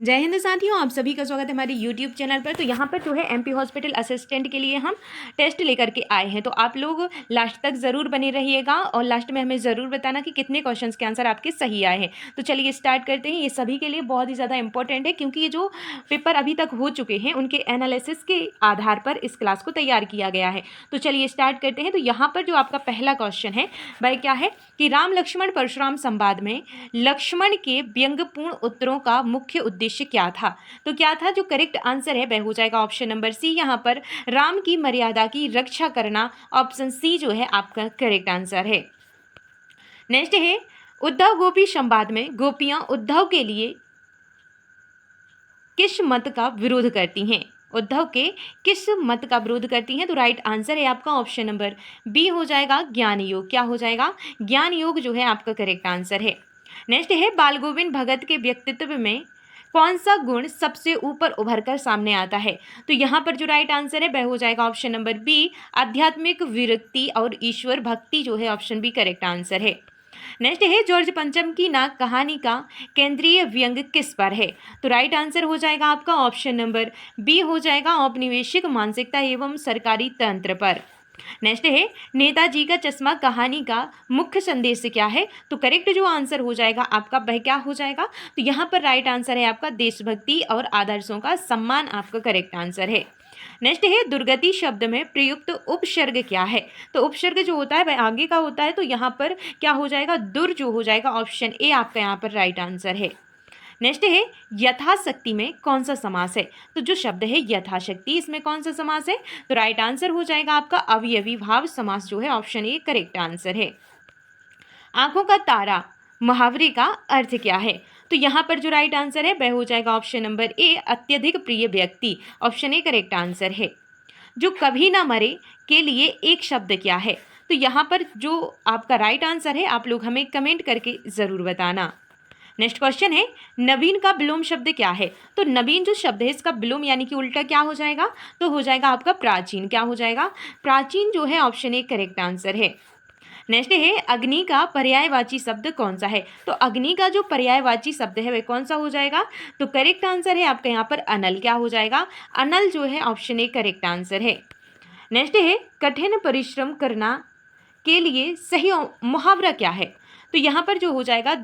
जय हिंद साथियों, आप सभी का स्वागत है हमारे YouTube चैनल पर। तो यहाँ पर जो है एमपी हॉस्पिटल असिस्टेंट के लिए हम टेस्ट लेकर के आए हैं। तो आप लोग लास्ट तक ज़रूर बने रहिएगा और लास्ट में हमें ज़रूर बताना कि कितने क्वेश्चंस के आंसर आपके सही आए हैं। तो चलिए स्टार्ट करते हैं। ये सभी के लिए बहुत ही ज़्यादा इंपॉर्टेंट है, क्योंकि ये जो पेपर अभी तक हो चुके हैं उनके एनालिसिस के आधार पर इस क्लास को तैयार किया गया है। तो चलिए स्टार्ट करते हैं। तो यहाँ पर जो आपका पहला क्वेश्चन है वह क्या है कि राम लक्ष्मण परशुराम संवाद में लक्ष्मण के व्यंग्यपूर्ण उत्तरों का मुख्य उद्देश्य क्या था। तो क्या था, जो करेक्ट आंसर है वह हो जाएगा ऑप्शन नंबर सी, यहाँ पर राम की मर्यादा की रक्षा करना। ऑप्शन सी जो है आपका करेक्ट आंसर है। नेक्स्ट है, उद्धव गोपी संवाद में गोपियां उद्धव के लिए किस मत का विरोध करती हैं। उद्धव के किस मत का विरोध करती हैं। तो राइट आंसर है आपका ऑप्शन नंबर बी हो जाएगा ज्ञान योग। क्या हो जाएगा, ज्ञान योग जो है आपका करेक्ट आंसर है। नेक्स्ट है, बाल गोविंद भगत के व्यक्तित्व में कौन सा गुण सबसे ऊपर उभर कर सामने आता है। तो यहाँ पर जो राइट आंसर है वह हो जाएगा ऑप्शन नंबर बी, आध्यात्मिक विरक्ति और ईश्वर भक्ति जो है ऑप्शन बी करेक्ट आंसर है। नेक्स्ट है, जॉर्ज पंचम की नाक कहानी का केंद्रीय व्यंग्य किस पर है। तो राइट आंसर हो जाएगा आपका ऑप्शन नंबर बी हो जाएगा औपनिवेशिक मानसिकता एवं सरकारी तंत्र पर। नेक्स्ट है, नेताजी का चश्मा कहानी का मुख्य संदेश क्या है। तो करेक्ट जो आंसर हो जाएगा आपका वह क्या हो जाएगा। तो यहाँ पर राइट आंसर है आपका देशभक्ति और आदर्शों का सम्मान आपका करेक्ट आंसर है। नेक्स्ट है, दुर्गति शब्द में प्रयुक्त उपसर्ग क्या है। तो उपसर्ग जो होता है वह आगे का होता है। तो यहाँ पर क्या हो जाएगा, दुर जो हो जाएगा ऑप्शन ए आपका यहाँ पर राइट आंसर है। नेक्स्ट है, यथाशक्ति में कौन सा समास है। तो जो शब्द है यथाशक्ति, इसमें कौन सा समास है। तो राइट आंसर हो जाएगा आपका अवयवी भाव समास जो है ऑप्शन ए करेक्ट आंसर है। आंखों का तारा मुहावरे का अर्थ क्या है। तो यहाँ पर जो राइट आंसर है वह हो जाएगा ऑप्शन नंबर ए, अत्यधिक प्रिय व्यक्ति। ऑप्शन ए करेक्ट आंसर है। जो कभी ना मरे के लिए एक शब्द क्या है। तो यहाँ पर जो आपका राइट आंसर है आप लोग हमें कमेंट करके ज़रूर बताना। नेक्स्ट क्वेश्चन है, नवीन का विलोम शब्द क्या है। तो नवीन जो शब्द है इसका विलोम यानी कि उल्टा क्या हो जाएगा। तो हो जाएगा आपका प्राचीन। क्या हो जाएगा, प्राचीन जो है ऑप्शन ए करेक्ट आंसर है। नेक्स्ट है, अग्नि का पर्यायवाची शब्द कौन सा है। तो अग्नि का जो पर्यायवाची शब्द है वह कौन सा हो जाएगा। तो करेक्ट आंसर है आपका यहाँ पर अनल। क्या हो जाएगा, अनल जो है ऑप्शन ए करेक्ट आंसर है। नेक्स्ट है, कठिन परिश्रम करना के लिए सही मुहावरा क्या है। तो यहाँ पर जो हो जाएगा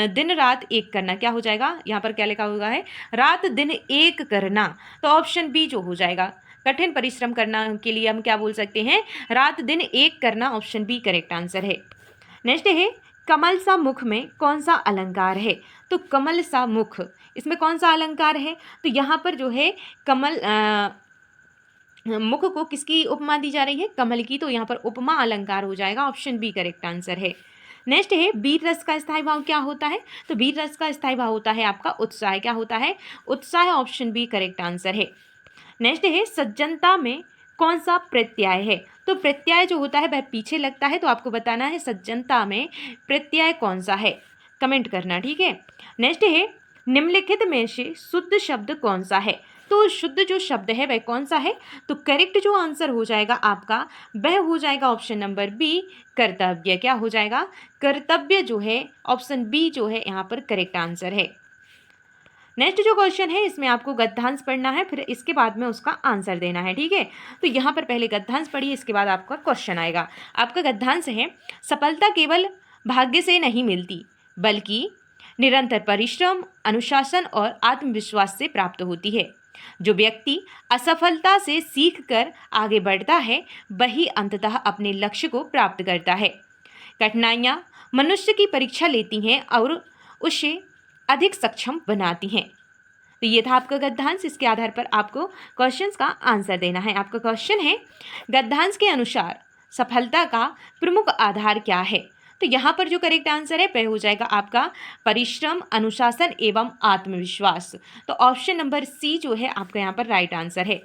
दिन रात एक करना। क्या हो जाएगा, यहाँ पर क्या लिखा हुआ है, रात दिन एक करना। तो ऑप्शन बी जो हो जाएगा, कठिन परिश्रम करना के लिए हम क्या बोल सकते हैं, रात दिन एक करना। ऑप्शन बी करेक्ट आंसर है। नेक्स्ट है, कमल सा मुख में कौन सा अलंकार है। तो कमल सा मुख, इसमें कौन सा अलंकार है। तो यहाँ पर जो है कमल मुख को किसकी उपमा दी जा रही है, कमल की। तो यहाँ पर उपमा अलंकार हो जाएगा। ऑप्शन बी करेक्ट आंसर है। नेक्स्ट है, वीर रस का स्थायी भाव क्या होता है। तो वीर रस का स्थायी भाव होता है आपका उत्साह। क्या होता है, उत्साह। ऑप्शन बी करेक्ट आंसर है। नेक्स्ट है, सज्जनता में कौन सा प्रत्यय है। तो प्रत्यय जो होता है वह पीछे लगता है। तो आपको बताना है सज्जनता में प्रत्यय कौन सा है, कमेंट करना, ठीक है। नेक्स्ट है, निम्नलिखित में से शुद्ध शब्द कौन सा है। तो शुद्ध जो शब्द है वह कौन सा है। तो करेक्ट जो आंसर हो जाएगा आपका वह हो जाएगा ऑप्शन नंबर बी, कर्तव्य। क्या हो जाएगा, कर्तव्य जो है ऑप्शन बी जो है यहाँ पर करेक्ट आंसर है। नेक्स्ट जो क्वेश्चन है इसमें आपको गद्यांश पढ़ना है, फिर इसके बाद में उसका आंसर देना है, ठीक है। तो यहाँ पर पहले गद्यांश पढ़िए, इसके बाद आपका क्वेश्चन आएगा। आपका गद्यांश है, सफलता केवल भाग्य से नहीं मिलती बल्कि निरंतर परिश्रम, अनुशासन और आत्मविश्वास से प्राप्त होती है। जो व्यक्ति असफलता से सीख कर आगे बढ़ता है वही अंततः अपने लक्ष्य को प्राप्त करता है। कठिनाइयाँ मनुष्य की परीक्षा लेती हैं और उसे अधिक सक्षम बनाती हैं। तो ये था आपका गद्यांश। इसके आधार पर आपको क्वेश्चंस का आंसर देना है। आपका क्वेश्चन है, गद्यांश के अनुसार सफलता का प्रमुख आधार क्या है। तो यहाँ पर जो करेक्ट आंसर है वह हो जाएगा आपका परिश्रम, अनुशासन एवं आत्मविश्वास। तो ऑप्शन नंबर सी जो है आपका यहाँ पर राइट आंसर है।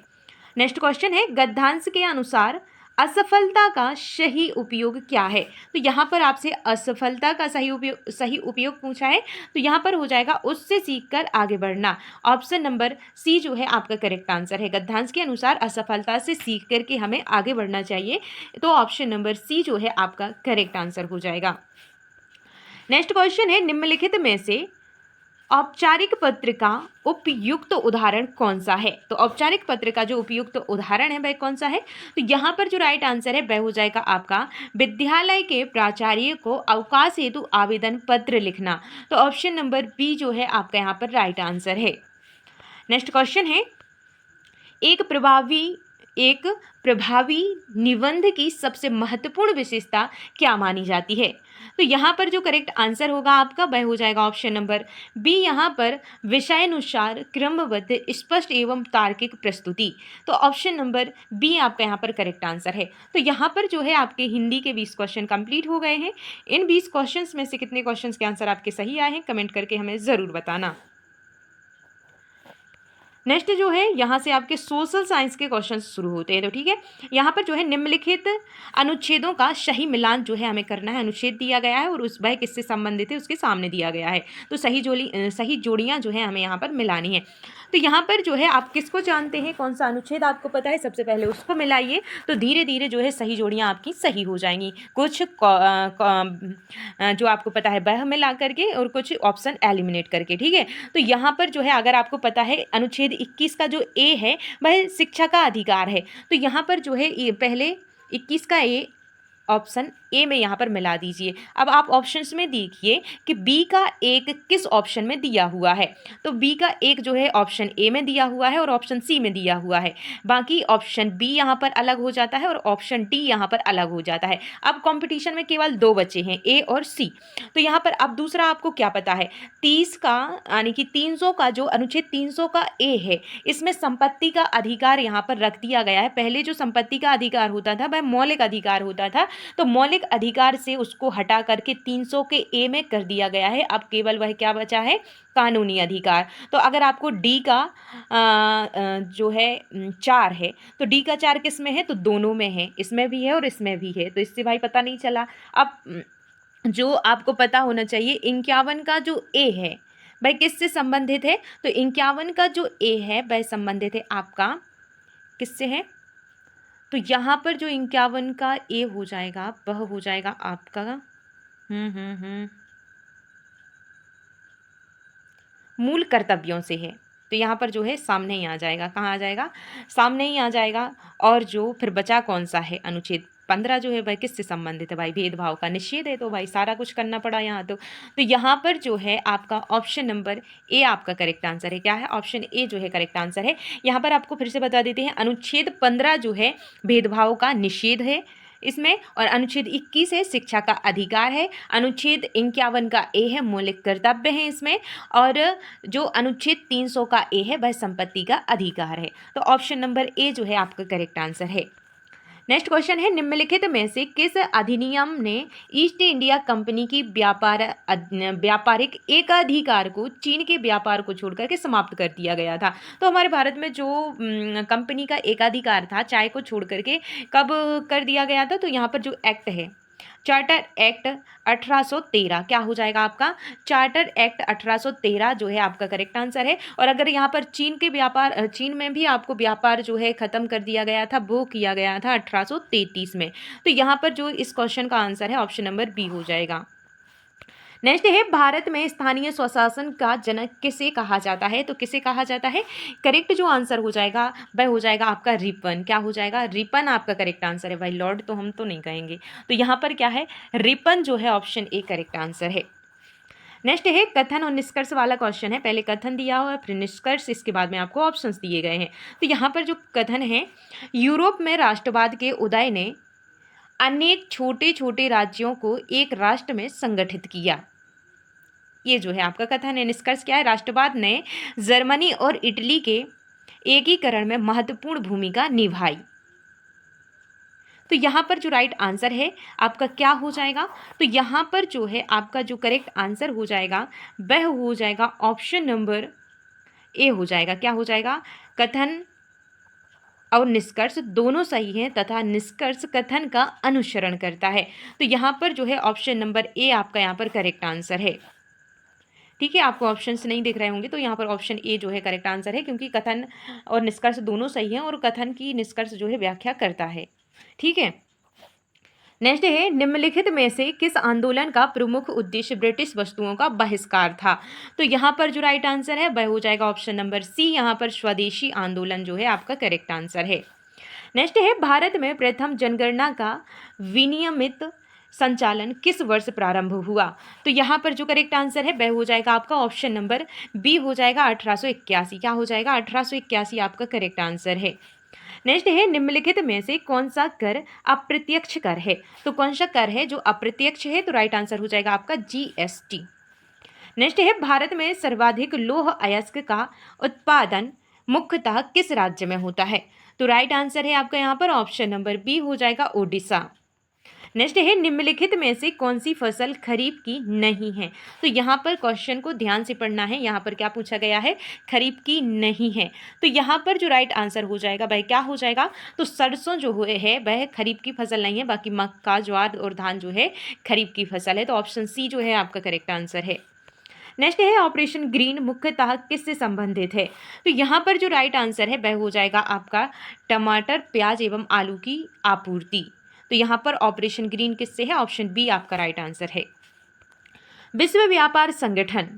नेक्स्ट क्वेश्चन है, गद्यांश के अनुसार असफलता का सही उपयोग क्या है। तो यहाँ पर आपसे असफलता का सही उपयोग पूछा है। तो यहाँ पर हो जाएगा उससे सीखकर आगे बढ़ना। ऑप्शन नंबर सी जो है आपका करेक्ट आंसर है। गद्यांश के अनुसार असफलता से सीख करके हमें आगे बढ़ना चाहिए। तो ऑप्शन नंबर सी जो है आपका करेक्ट आंसर हो जाएगा। नेक्स्ट क्वेश्चन है, निम्नलिखित में से औपचारिक पत्र का उपयुक्त उदाहरण कौन सा है? तो औपचारिक पत्र का जो उपयुक्त उदाहरण है वह कौन सा है? तो यहाँ पर जो राइट आंसर है वह हो जाएगा आपका विद्यालय के प्राचार्य को अवकाश हेतु आवेदन पत्र लिखना। तो ऑप्शन नंबर बी जो है आपका यहाँ पर राइट आंसर है। नेक्स्ट क्वेश्चन है, एक प्रभावी निबंध की सबसे महत्वपूर्ण विशेषता क्या मानी जाती है? तो यहाँ पर जो करेक्ट आंसर होगा आपका वह हो जाएगा ऑप्शन नंबर बी, यहाँ पर विषयानुसार क्रमबद्ध स्पष्ट एवं तार्किक प्रस्तुति। तो ऑप्शन नंबर बी आपका यहाँ पर करेक्ट आंसर है। तो यहाँ पर जो है आपके हिंदी के 20 क्वेश्चन कंप्लीट हो गए हैं। इन 20 क्वेश्चंस में से कितने क्वेश्चंस के आंसर आपके सही आए हैं कमेंट करके हमें ज़रूर बताना। नेक्स्ट जो है यहाँ से आपके सोशल साइंस के क्वेश्चन शुरू होते हैं। तो ठीक है, यहाँ पर जो है निम्नलिखित अनुच्छेदों का सही मिलान जो है हमें करना है। अनुच्छेद दिया गया है और उस वह किससे संबंधित है उसके सामने दिया गया है। तो सही जोड़ियाँ जो है हमें यहाँ पर मिलानी है। तो यहाँ पर जो है आप किसको जानते हैं, कौन सा अनुच्छेद आपको पता है, सबसे पहले उसको मिलाइए। तो धीरे धीरे जो है सही जोड़ियाँ आपकी सही हो जाएंगी। कुछ जो आपको पता है वह मिला करके और कुछ ऑप्शन एलिमिनेट करके। ठीक है, तो यहाँ पर जो है अगर आपको पता है अनुच्छेद 21 का जो ए है वह शिक्षा का अधिकार है। तो यहाँ पर जो है पहले 21 का ए ऑप्शन ए में यहाँ पर मिला दीजिए। अब आप ऑप्शंस में देखिए कि बी का एक किस ऑप्शन में दिया हुआ है। तो बी का एक जो है ऑप्शन ए में दिया हुआ है और ऑप्शन सी में दिया हुआ है। बाकी ऑप्शन बी यहाँ पर अलग हो जाता है और ऑप्शन डी यहाँ पर अलग हो जाता है। अब कंपटीशन में केवल 2 बचे हैं, ए और सी। तो यहाँ पर अब दूसरा आपको क्या पता है, 30 का यानी कि 300 का जो अनुच्छेद 300 का ए है इसमें संपत्ति का अधिकार यहाँ पर रख दिया गया है। पहले जो संपत्ति का अधिकार होता था वह मौलिक अधिकार होता था। तो मौलिक अधिकार से उसको हटा करके 300 के ए में कर दिया गया है। अब केवल वह क्या बचा है, कानूनी अधिकार। तो अगर आपको डी का जो है 4 है तो डी का 4 किस में है, तो दोनों में है, इसमें भी है और इसमें भी है। तो इससे भाई पता नहीं चला। अब जो आपको पता होना चाहिए 51 का जो ए है वह किससे संबंधित है, तो 51 का जो ए है वह संबंधित है आपका किससे है, तो यहाँ पर जो 51 का ए हो जाएगा वह हो जाएगा आपका मूल कर्तव्यों से है। तो यहाँ पर जो है सामने ही आ जाएगा, कहाँ आ जाएगा, सामने ही आ जाएगा। और जो फिर बचा कौन सा है, अनुच्छेद 15 जो है वह किससे संबंधित है, भाई भेदभाव का निषेध है। तो भाई सारा कुछ करना पड़ा यहाँ। तो यहाँ पर जो है आपका ऑप्शन नंबर ए आपका करेक्ट आंसर है। क्या है, ऑप्शन ए जो है करेक्ट आंसर है। यहाँ पर आपको फिर से बता देते हैं, अनुच्छेद 15 जो है भेदभाव का निषेध है इसमें, और अनुच्छेद 21 है शिक्षा का अधिकार है, अनुच्छेद 51 का ए है मौलिक कर्तव्य है इसमें, और जो अनुच्छेद 300 का ए है वह संपत्ति का अधिकार है। तो ऑप्शन नंबर ए जो है आपका करेक्ट आंसर है। नेक्स्ट क्वेश्चन है, निम्नलिखित में से किस अधिनियम ने ईस्ट इंडिया कंपनी की व्यापारिक एकाधिकार को चीन के व्यापार को छोड़कर के समाप्त कर दिया गया था? तो हमारे भारत में जो कंपनी का एकाधिकार था चाय को छोड़ करके कब कर दिया गया था, तो यहाँ पर जो एक्ट है चार्टर एक्ट 1813, क्या हो जाएगा आपका, चार्टर एक्ट 1813 जो है आपका करेक्ट आंसर है। और अगर यहाँ पर चीन में भी आपको व्यापार जो है ख़त्म कर दिया गया था, वो किया गया था 1833 में। तो यहाँ पर जो इस क्वेश्चन का आंसर है ऑप्शन नंबर बी हो जाएगा। नेक्स्ट है, भारत में स्थानीय स्वशासन का जनक किसे कहा जाता है? तो किसे कहा जाता है, करेक्ट जो आंसर हो जाएगा वह हो जाएगा आपका रिपन। क्या हो जाएगा, रिपन आपका करेक्ट आंसर है। भाई लॉर्ड तो हम तो नहीं कहेंगे। तो यहाँ पर क्या है, रिपन जो है ऑप्शन ए करेक्ट आंसर है। नेक्स्ट है, कथन और निष्कर्ष वाला क्वेश्चन है। पहले कथन दिया हुआ है फिर निष्कर्ष, इसके बाद में आपको ऑप्शंस दिए गए हैं। तो यहाँ पर जो कथन है, यूरोप में राष्ट्रवाद के उदय ने अनेक छोटे छोटे राज्यों को एक राष्ट्र में संगठित किया, ये जो है आपका कथन है। निष्कर्ष क्या है, राष्ट्रवाद ने जर्मनी और इटली के एकीकरण में महत्वपूर्ण भूमिका निभाई। तो यहाँ पर जो राइट आंसर है आपका क्या हो जाएगा, तो यहाँ पर जो है आपका जो करेक्ट आंसर हो जाएगा वह हो जाएगा ऑप्शन नंबर ए हो जाएगा। क्या हो जाएगा, कथन और निष्कर्ष दोनों सही हैं तथा निष्कर्ष कथन का अनुसरण करता है। तो यहाँ पर जो है ऑप्शन नंबर ए आपका यहाँ पर करेक्ट आंसर है। ठीक है, आपको ऑप्शंस नहीं दिख रहे होंगे तो यहाँ पर ऑप्शन ए जो है करेक्ट आंसर है, क्योंकि कथन और निष्कर्ष दोनों सही हैं और कथन की निष्कर्ष जो है व्याख्या करता है। ठीक है, नेक्स्ट है निम्नलिखित में से किस आंदोलन का प्रमुख उद्देश्य ब्रिटिश वस्तुओं का बहिष्कार था। तो यहाँ पर जो राइट आंसर है वह हो जाएगा ऑप्शन नंबर सी, यहाँ पर स्वदेशी आंदोलन जो है आपका करेक्ट आंसर है। नेक्स्ट है भारत में प्रथम जनगणना का विनियमित संचालन किस वर्ष प्रारंभ हुआ। तो यहाँ पर जो करेक्ट आंसर है वह हो जाएगा आपका ऑप्शन नंबर बी हो जाएगा 1881। क्या हो जाएगा 1881 आपका करेक्ट आंसर है। नेक्स्ट है निम्नलिखित में से कौन सा कर अप्रत्यक्ष कर है। तो कौन सा कर है जो अप्रत्यक्ष है, तो राइट आंसर हो जाएगा आपका जीएसटी। नेक्स्ट है भारत में सर्वाधिक लौह अयस्क का उत्पादन मुख्यतः किस राज्य में होता है। तो राइट आंसर है आपका यहाँ पर ऑप्शन नंबर बी हो जाएगा ओडिशा। नेक्स्ट है निम्नलिखित में से कौन सी फसल खरीफ की नहीं है। तो यहाँ पर क्वेश्चन को ध्यान से पढ़ना है। यहाँ पर क्या पूछा गया है, खरीफ की नहीं है। तो यहाँ पर जो राइट आंसर हो जाएगा भाई क्या हो जाएगा, तो सरसों जो है वह खरीफ की फसल नहीं है, बाकी मक्का ज्वार और धान जो है खरीफ की फसल है। तो ऑप्शन सी जो है आपका करेक्ट आंसर है। नेक्स्ट है ऑपरेशन ग्रीन मुख्यतः किससे संबंधित है। तो यहाँ पर जो राइट आंसर है वह हो जाएगा आपका टमाटर प्याज एवं आलू की आपूर्ति। तो यहाँ पर ऑपरेशन ग्रीन किससे है, ऑप्शन बी आपका राइट आंसर है। विश्व व्यापार संगठन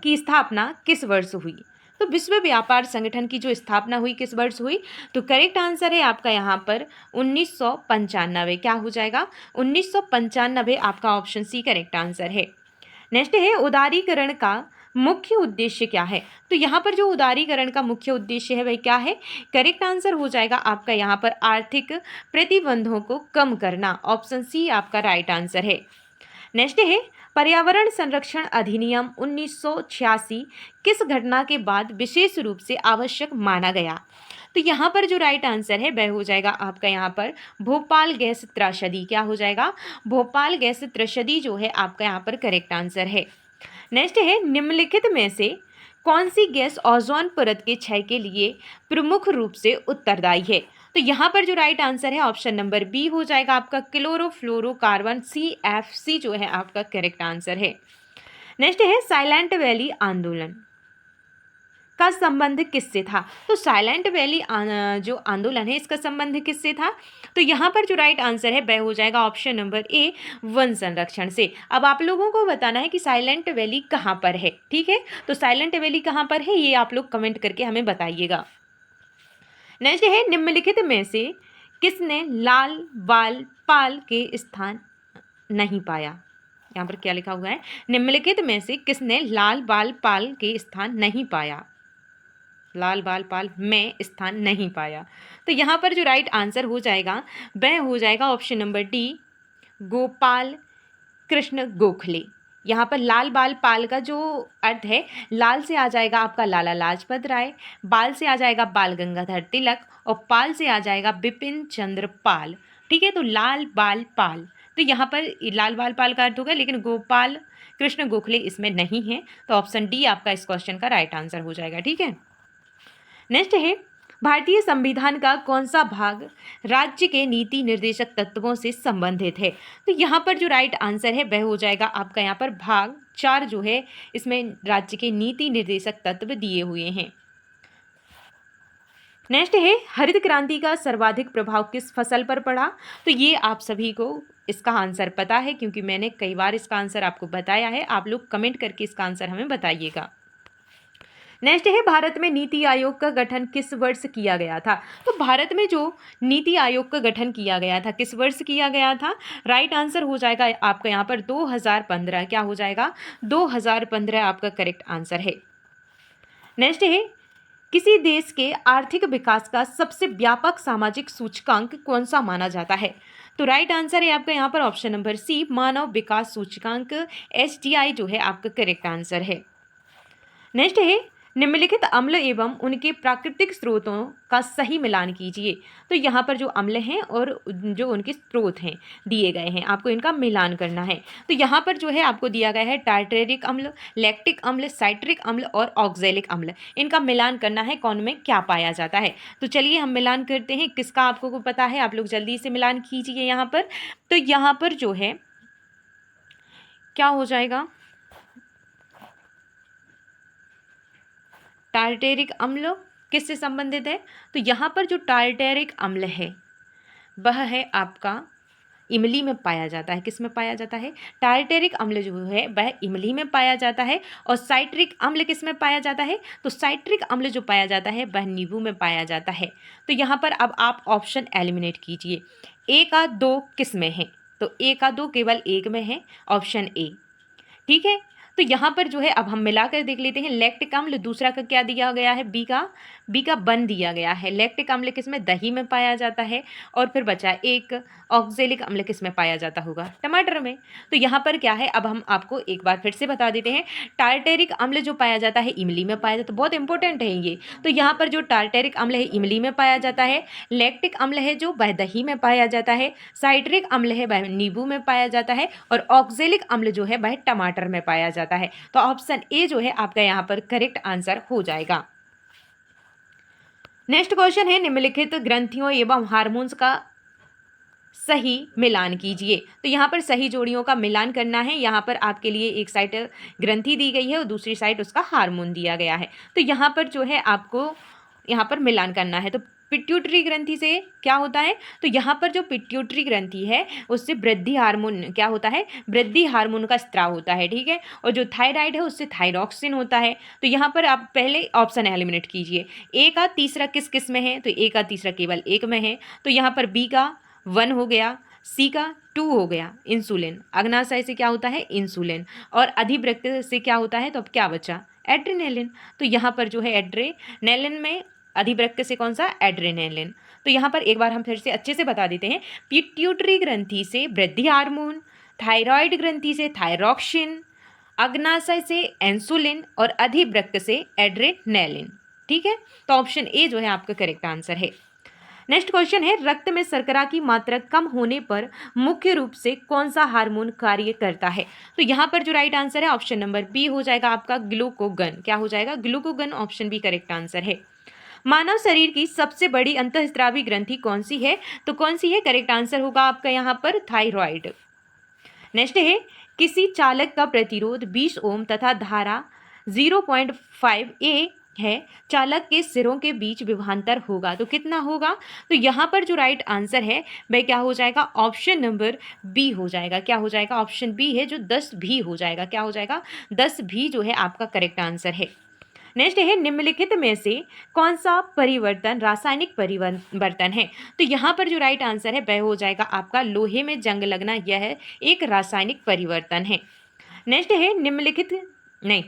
की स्थापना किस वर्ष हुई। तो विश्व व्यापार संगठन की जो स्थापना हुई किस वर्ष हुई, तो करेक्ट आंसर है आपका यहाँ पर 1995। क्या हो जाएगा 1995 आपका ऑप्शन सी करेक्ट आंसर है। नेक्स्ट है उदारीकरण का मुख्य उद्देश्य क्या है। तो यहाँ पर जो उदारीकरण का मुख्य उद्देश्य है वह क्या है, करेक्ट आंसर हो जाएगा आपका यहाँ पर आर्थिक प्रतिबंधों को कम करना। ऑप्शन सी आपका राइट आंसर है। नेक्स्ट है पर्यावरण संरक्षण अधिनियम 1986 किस घटना के बाद विशेष रूप से आवश्यक माना गया। तो यहाँ पर जो राइट आंसर है वह हो जाएगा आपका यहाँ पर भोपाल गैस त्रासदी। क्या हो जाएगा, भोपाल गैस त्रासदी जो है आपका यहाँ पर करेक्ट आंसर है। नेक्स्ट है निम्नलिखित में से कौन सी गैस ओजोन परत के क्षय के लिए प्रमुख रूप से उत्तरदायी है। तो यहाँ पर जो राइट आंसर है ऑप्शन नंबर बी हो जाएगा आपका क्लोरोफ्लोरोकार्बन CFC जो है आपका करेक्ट आंसर है। नेक्स्ट है साइलेंट वैली आंदोलन का संबंध किससे था। तो साइलेंट वैली जो आंदोलन है इसका संबंध किससे था। तो यहाँ पर जो राइट आंसर है वह हो जाएगा ऑप्शन नंबर ए वन संरक्षण से। अब आप लोगों को बताना है कि साइलेंट वैली कहाँ पर है। ठीक है, तो साइलेंट वैली कहाँ पर है ये आप लोग कमेंट करके हमें बताइएगा। नेक्स्ट है निम्नलिखित में से किसने लाल बाल पाल के स्थान नहीं पाया। यहाँ पर क्या लिखा हुआ है, निम्नलिखित में से किसने लाल बाल पाल के स्थान नहीं पाया, लाल बाल पाल में स्थान नहीं पाया। तो यहाँ पर जो राइट आंसर हो जाएगा वह हो जाएगा option number D Gopal Krishna Gokhale. यहाँ पर लाल बाल पाल का जो अर्थ है, लाल से आ जाएगा आपका लाला लाजपत राय, बाल से आ जाएगा बाल गंगाधर तिलक और पाल से आ जाएगा बिपिन चंद्र पाल। ठीक है, तो लाल बाल पाल, तो यहाँ पर लाल बाल पाल का अर्थ होगा, लेकिन गोपाल कृष्ण गोखले इसमें नहीं है। तो ऑप्शन डी आपका इस क्वेश्चन का राइट आंसर हो जाएगा। ठीक है, नेक्स्ट है भारतीय संविधान का कौन सा भाग राज्य के नीति निर्देशक तत्वों से संबंधित है। तो यहाँ पर जो राइट आंसर है वह हो जाएगा आपका यहाँ पर भाग 4 जो है, इसमें राज्य के नीति निर्देशक तत्व दिए हुए हैं। नेक्स्ट है हरित क्रांति का सर्वाधिक प्रभाव किस फसल पर पड़ा। तो ये आप सभी को इसका आंसर पता है क्योंकि मैंने कई बार इसका आंसर आपको बताया है। आप लोग कमेंट करके इसका आंसर हमें बताइएगा। नेक्स्ट है भारत में नीति आयोग का गठन किस वर्ष किया गया था। तो भारत में जो नीति आयोग का गठन किया गया था किस वर्ष किया गया था, राइट आंसर हो जाएगा आपका यहाँ पर 2015। क्या हो जाएगा 2015 आपका करेक्ट आंसर है। नेक्स्ट है किसी देश के आर्थिक विकास का सबसे व्यापक सामाजिक सूचकांक कौन सा माना जाता है। तो राइट आंसर है आपका यहाँ पर ऑप्शन नंबर सी मानव विकास सूचकांक SDI जो है आपका करेक्ट आंसर है। नेक्स्ट है निम्नलिखित अम्ल एवं उनके प्राकृतिक स्रोतों का सही मिलान कीजिए। तो यहाँ पर जो अम्ल हैं और जो उनके स्रोत हैं दिए गए हैं, आपको इनका मिलान करना है। तो यहाँ पर जो है आपको दिया गया है टार्टेरिक अम्ल, लैक्टिक अम्ल, साइट्रिक अम्ल और ऑक्जेलिक अम्ल। इनका मिलान करना है कौन में क्या पाया जाता है। तो चलिए हम मिलान करते हैं, किसका आपको को पता है आप लोग जल्दी से मिलान कीजिए यहाँ पर। तो यहाँ पर जो है क्या हो जाएगा, टार्टेरिक अम्ल किससे संबंधित है। तो यहाँ पर जो टार्टेरिक अम्ल है वह है आपका इमली में पाया जाता है। किस में पाया जाता है? टारटेरिक अम्ल जो है वह इमली में पाया जाता है। और साइट्रिक अम्ल किस में पाया जाता है? तो साइट्रिक अम्ल जो पाया जाता है वह नींबू में पाया जाता है। तो यहाँ पर अब आप ऑप्शन एलिमिनेट कीजिए। ए का 2 किस में है? तो ए का 2 केवल एक में है, ऑप्शन ए। ठीक है, तो यहाँ पर जो है अब हम मिलाकर देख लेते हैं। लैक्टिक अम्ल दूसरा का क्या दिया गया है? बी का बन दिया गया है। लैक्टिक अम्ल किस में? दही में पाया जाता है। और फिर बचा एक ऑक्जेलिक अम्ल किस में पाया जाता होगा? टमाटर में। तो यहाँ पर क्या है, अब हम आपको एक बार फिर से बता देते हैं। टारटेरिक अम्ल जो पाया जाता है इमली में पाया जाता है, बहुत इंपॉर्टेंट है ये। तो यहाँ पर जो टारटेरिक अम्ल है इमली में पाया जाता है। लैक्टिक अम्ल है जो वह दही में पाया जाता है। साइट्रिक अम्ल है वह नींबू में पाया जाता है। और ऑक्जेलिक अम्ल जो है वह टमाटर में पाया जाता है। तो ऑप्शन ए जो है आपका यहाँ पर करेक्ट आंसर हो जाएगा। नेक्स्ट क्वेश्चन है, निम्नलिखित ग्रंथियों एवं हार्मोन्स का सही मिलान कीजिए। तो यहाँ पर सही जोड़ियों का मिलान करना है। यहाँ पर आपके लिए एक साइड ग्रंथि दी गई है और दूसरी साइड उसका हार्मोन दिया गया है। तो यहाँ पर जो है आपको यहाँ पर मिलान करना है। तो पिट्यूटरी ग्रंथि से क्या होता है? तो यहाँ पर जो पिट्यूटरी ग्रंथि है उससे वृद्धि हार्मोन क्या होता है? वृद्धि हार्मोन का स्त्राव होता है। ठीक है, और जो थायराइड है उससे थायरॉक्सिन होता है। तो यहाँ पर आप पहले ऑप्शन एलिमिनेट कीजिए। ए का तीसरा किस किस में है? तो ए का तीसरा केवल एक में है। तो यहाँ पर बी का 1 हो गया, सी का 2 हो गया, इंसुलिन। अग्नाशय से क्या होता है? इंसुलिन। और अधिवृक्क से क्या होता है? तो अब क्या बचा? एड्रेनेलिन। तो यहाँ पर जो है एड्रेनेलिन में अधिवृक्क से कौन सा? एड्रेनेलिन। तो यहाँ पर एक बार हम फिर से अच्छे से बता देते हैं। पिट्यूटरी ग्रंथि से वृद्धि हार्मोन, थायराइड ग्रंथि से थायरॉक्सिन, अग्नाशय से इंसुलिन और अधिवृक्क से एड्रेनेलिन। ठीक है, तो ऑप्शन ए जो है आपका करेक्ट आंसर है। नेक्स्ट क्वेश्चन है, रक्त में शर्करा की मात्रा कम होने पर मुख्य रूप से कौन सा हार्मोन कार्य करता है? तो यहाँ पर जो राइट आंसर है ऑप्शन नंबर बी हो जाएगा आपका ग्लूकोगन। क्या हो जाएगा? Glucagon. Option B correct answer है। मानव शरीर की सबसे बड़ी अंतःस्रावी ग्रंथि कौन सी है? तो कौन सी है? करेक्ट आंसर होगा आपका यहाँ पर थायराइड। नेक्स्ट है, किसी चालक का प्रतिरोध 20 ओम तथा धारा 0.5 ए है, चालक के सिरों के बीच विभवांतर होगा तो कितना होगा? तो यहाँ पर जो राइट आंसर है वह क्या हो जाएगा? ऑप्शन नंबर बी हो जाएगा। क्या हो जाएगा? ऑप्शन बी है जो 10 भी हो जाएगा। क्या हो जाएगा? 10 भी जो है आपका करेक्ट आंसर है। नेक्स्ट है, निम्नलिखित में से कौन सा परिवर्तन रासायनिक परिवर्तन है? तो यहाँ पर जो राइट आंसर है वह हो जाएगा आपका लोहे में जंग लगना। यह एक रासायनिक परिवर्तन है। नेक्स्ट है, निम्नलिखित नहीं,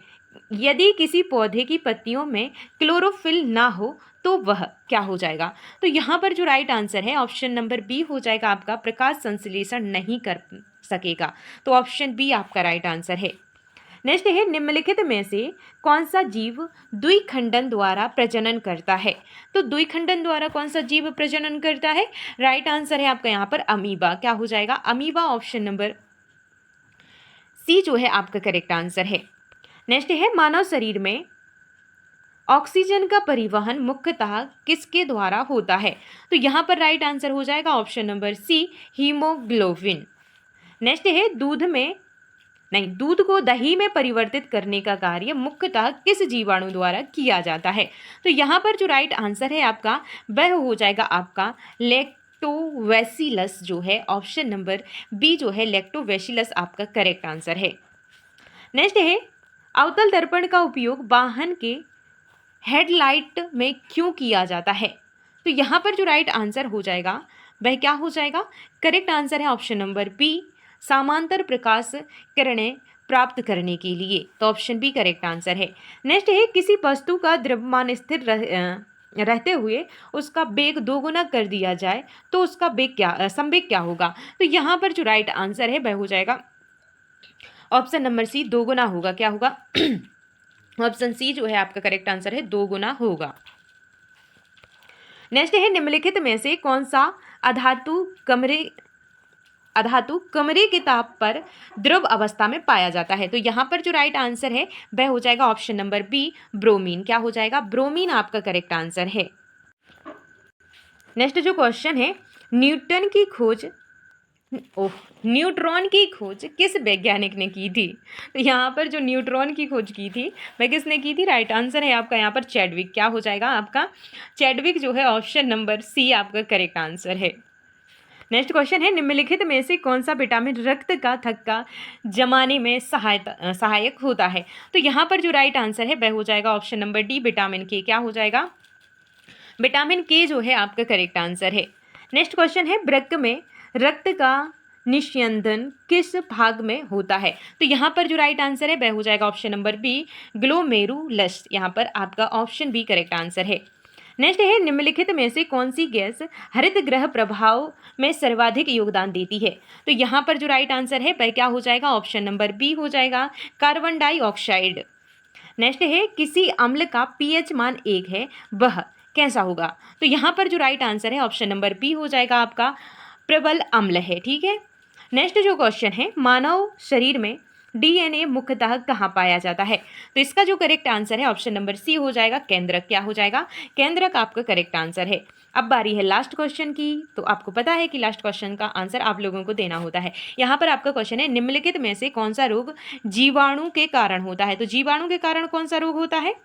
यदि किसी पौधे की पत्तियों में क्लोरोफिल ना हो तो वह क्या हो जाएगा? तो यहाँ पर जो राइट आंसर है ऑप्शन नंबर बी हो जाएगा आपका प्रकाश संश्लेषण नहीं कर सकेगा। तो ऑप्शन बी आपका राइट आंसर है। नेक्स्ट है, निम्नलिखित में से कौन सा जीव द्विखंडन द्वारा प्रजनन करता है? तो द्विखंडन द्वारा कौन सा जीव प्रजनन करता है? राइट आंसर है आपका यहाँ पर अमीबा। क्या हो जाएगा? अमीबा। ऑप्शन नंबर सी जो है आपका करेक्ट आंसर है। नेक्स्ट है, मानव शरीर में ऑक्सीजन का परिवहन मुख्यतः किसके द्वारा होता है? तो यहाँ पर राइट आंसर हो जाएगा option number C, haemoglobin. Next है, दूध को दही में परिवर्तित करने का कार्य मुख्यतः किस जीवाणु द्वारा किया जाता है? तो यहाँ पर जो राइट आंसर है आपका वह हो जाएगा आपका लैक्टोबैसिलस जो है। ऑप्शन नंबर बी जो है लैक्टोबैसिलस आपका करेक्ट आंसर है। नेक्स्ट है, अवतल दर्पण का उपयोग वाहन के हेडलाइट में क्यों किया जाता है? तो यहाँ पर जो राइट आंसर हो जाएगा वह क्या हो जाएगा? करेक्ट आंसर है ऑप्शन नंबर बी, समांतर प्रकाश किरणें प्राप्त करने के लिए। तो ऑप्शन बी करेक्ट आंसर है। नेक्स्ट है, किसी वस्तु का द्रव्यमान स्थिर रहते हुए उसका वेग दोगुना कर दिया जाए तो उसका संवेग क्या होगा? तो यहाँ पर जो राइट आंसर है वह हो जाएगा ऑप्शन नंबर सी, दोगुना होगा। क्या होगा? ऑप्शन सी जो है आपका करेक्ट आंसर है, दोगुना होगा। नेक्स्ट है, निम्नलिखित में से कौन सा अधातु कमरे के ताप पर द्रव अवस्था में पाया जाता है? तो यहाँ पर जो राइट आंसर है वह हो जाएगा ऑप्शन नंबर बी, ब्रोमीन। क्या हो जाएगा? ब्रोमीन आपका करेक्ट आंसर है। नेक्स्ट जो क्वेश्चन है, न्यूट्रॉन की खोज किस वैज्ञानिक ने की थी? तो यहाँ पर जो न्यूट्रॉन की खोज की थी वह किसने की थी? राइट आंसर है आपका यहाँ पर चैडविक। क्या हो जाएगा आपका? चैडविक जो है ऑप्शन नंबर सी आपका करेक्ट आंसर है। नेक्स्ट क्वेश्चन है, निम्नलिखित में से कौन सा विटामिन रक्त का थक्का जमाने में सहायक होता है? तो यहाँ पर जो राइट आंसर है वह हो जाएगा ऑप्शन नंबर डी, विटामिन के। क्या हो जाएगा? विटामिन के जो है आपका करेक्ट आंसर है। नेक्स्ट क्वेश्चन है, वृक्क में रक्त का निस्यंदन किस भाग में होता है? तो यहाँ पर जो राइट आंसर है वह हो जाएगा ऑप्शन नंबर बी, ग्लोमेरुलस। यहाँ पर आपका ऑप्शन बी करेक्ट आंसर है। नेक्स्ट है, निम्नलिखित में से कौन सी गैस हरित गृह प्रभाव में सर्वाधिक योगदान देती है? तो यहाँ पर जो राइट आंसर है वह क्या हो जाएगा? ऑप्शन नंबर बी हो जाएगा, कार्बन डाइऑक्साइड। नेक्स्ट है, किसी अम्ल का पीएच मान 1 है, वह कैसा होगा? तो यहाँ पर जो राइट आंसर है ऑप्शन नंबर बी हो जाएगा आपका, प्रबल अम्ल है। ठीक है। नेक्स्ट जो क्वेश्चन है, मानव शरीर में डीएनए मुख्यतः कहाँ पाया जाता है? तो इसका जो करेक्ट आंसर है ऑप्शन नंबर सी हो जाएगा, केंद्रक। क्या हो जाएगा? केंद्रक आपका करेक्ट आंसर है। अब बारी है लास्ट क्वेश्चन की। तो आपको पता है कि लास्ट क्वेश्चन का आंसर आप लोगों को देना होता है। यहाँ पर आपका क्वेश्चन है, निम्नलिखित में से कौन सा रोग जीवाणु के कारण होता है? तो जीवाणु के कारण कौन सा रोग होता है?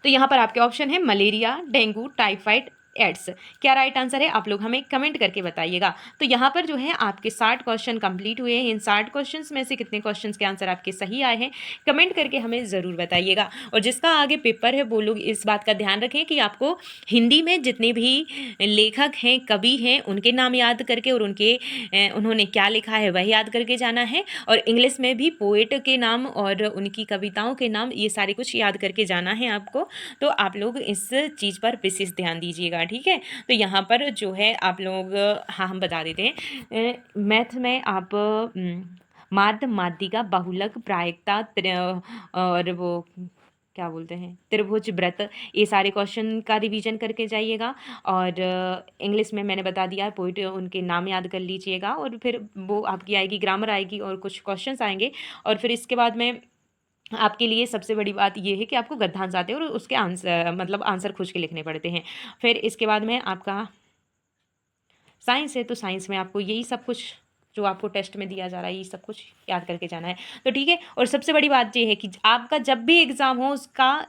तो यहाँ पर आपके ऑप्शन है मलेरिया, डेंगू, टाइफाइड, एड्स। क्या राइट आंसर है? आप लोग हमें कमेंट करके बताइएगा। तो यहाँ पर जो है आपके 60 क्वेश्चन कंप्लीट हुए हैं। इन 60 क्वेश्चंस में से कितने क्वेश्चंस के आंसर आपके सही आए हैं कमेंट करके हमें ज़रूर बताइएगा। और जिसका आगे पेपर है वो लोग इस बात का ध्यान रखें कि आपको हिंदी में जितने भी लेखक हैं, कवि हैं, उनके नाम याद करके और उन्होंने क्या लिखा है वह याद करके जाना है। और इंग्लिश में भी पोएट के नाम और उनकी कविताओं के नाम, ये सारे कुछ याद करके जाना है आपको। तो आप लोग इस चीज़ पर विशेष ध्यान दीजिएगा। ठीक है। तो यहाँ पर जो है आप लोग, हाँ हम बता देते हैं, मैथ में आप माध्य, माध्यिका, बहुलक, प्रायिकता और वो क्या बोलते हैं, त्रिभुज, व्रत, ये सारे क्वेश्चन का रिवीजन करके जाइएगा। और इंग्लिश में मैंने बता दिया, पोइट उनके नाम याद कर लीजिएगा। और फिर वो आपकी आएगी, ग्रामर आएगी और कुछ क्वेश्चंस आएंगे। और फिर इसके बाद में आपके लिए सबसे बड़ी बात ये है कि आपको गद्यांश आते हैं और उसके आंसर मतलब आंसर खोज के लिखने पड़ते हैं। फिर इसके बाद में आपका साइंस है, तो साइंस में आपको यही सब कुछ जो आपको टेस्ट में दिया जा रहा है, ये सब कुछ याद करके जाना है। तो ठीक है। और सबसे बड़ी बात ये है कि आपका जब भी एग्ज़ाम हो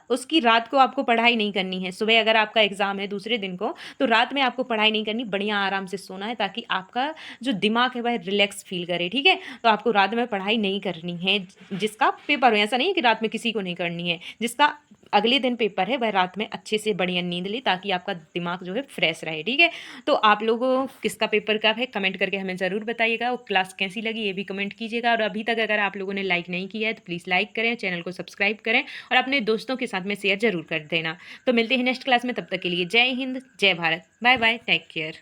उसकी रात को आपको पढ़ाई नहीं करनी है। सुबह अगर आपका एग्ज़ाम है दूसरे दिन को, तो रात में आपको पढ़ाई नहीं करनी, बढ़िया आराम से सोना है ताकि आपका जो दिमाग है वह रिलैक्स फील करे। ठीक है। तो आपको रात में पढ़ाई नहीं करनी है जिसका पेपर हो। ऐसा नहीं है कि रात में किसी को नहीं करनी है। जिसका अगले दिन पेपर है वह रात में अच्छे से बढ़िया नींद ले ताकि आपका दिमाग जो है फ्रेश रहे। ठीक है। तो आप लोगों किसका पेपर कब है कमेंट करके हमें ज़रूर बताइएगा। और क्लास कैसी लगी ये भी कमेंट कीजिएगा। और अभी तक अगर आप लोगों ने लाइक नहीं किया है तो प्लीज़ लाइक करें, चैनल को सब्सक्राइब करें और अपने दोस्तों के साथ में शेयर ज़रूर कर देना। तो मिलते हैं नेक्स्ट क्लास में, तब तक के लिए जय हिंद, जय Bharat, bye bye, take care.